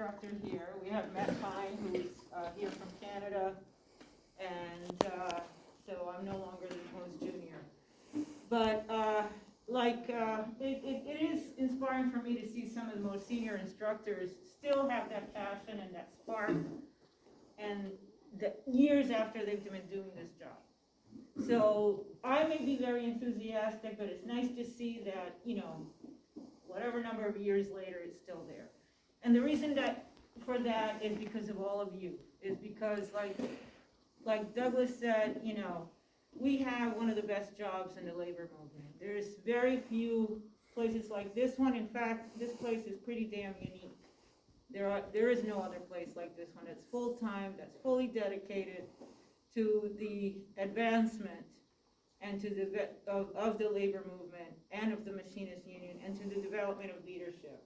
instructor here. We have Matt Pine, who's here from Canada, and so I'm no longer the most junior. But it is inspiring for me to see some of the most senior instructors still have that passion and that spark, and the years after they've been doing this job. So I may be very enthusiastic, but it's nice to see that, whatever number of years later, it's still there. And the reason for that is because of all of you, is because like Douglas said, we have one of the best jobs in the labor movement. There's very few places like this one. In fact, this place is pretty damn unique. There is no other place like this one that's full-time, that's fully dedicated to the advancement and to of the labor movement and of the machinist union and to the development of leadership.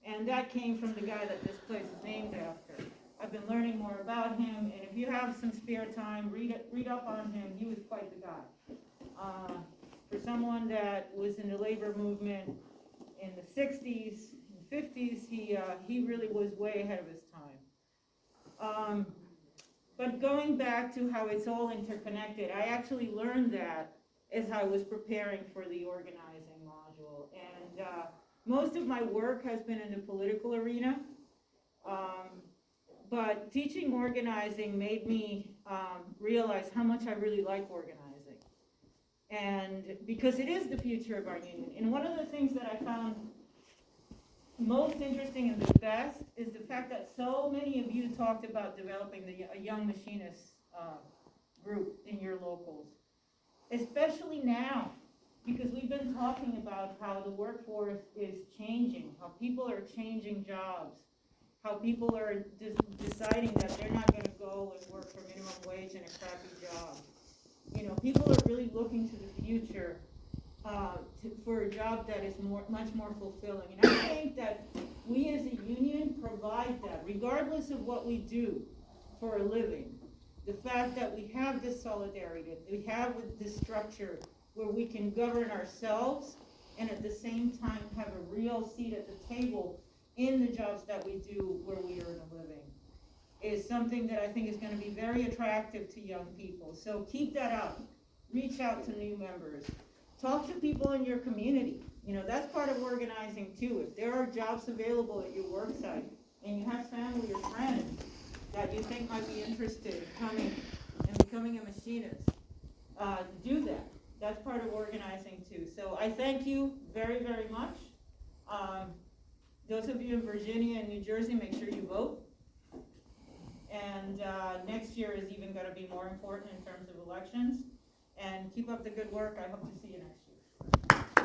And that came from the guy that this place is named after. I've been learning more about him, and if you have some spare time, read up on him. He was quite the guy. For someone that was in the labor movement in the 60s and 50s, he really was way ahead of his time. But going back to how it's all interconnected, I actually learned that as I was preparing for the organizing module. And most of my work has been in the political arena. But teaching organizing made me realize how much I really like organizing. And because it is the future of our union. And one of the things that I found most interesting and the best is the fact that so many of you talked about developing a young machinist group in your locals. Especially now, because we've been talking about how the workforce is changing, how people are changing jobs, how people are deciding that they're not going to go and work for minimum wage in a crappy job. People are really looking to the future for a job that is much more fulfilling. And I think that we as a union provide that, regardless of what we do for a living. The fact that we have this solidarity, that we have this structure where we can govern ourselves and at the same time have a real seat at the table in the jobs that we do where we earn a living, is something that I think is going to be very attractive to young people. So keep that up. Reach out to new members. Talk to people in your community. That's part of organizing too. If there are jobs available at your work site and you have family or friends that you think might be interested in coming and becoming a machinist, do that. That's part of organizing too. So I thank you very, very much. Those of you in Virginia and New Jersey, make sure you vote. And next year is even going to be more important in terms of elections. And keep up the good work. I hope to see you next year.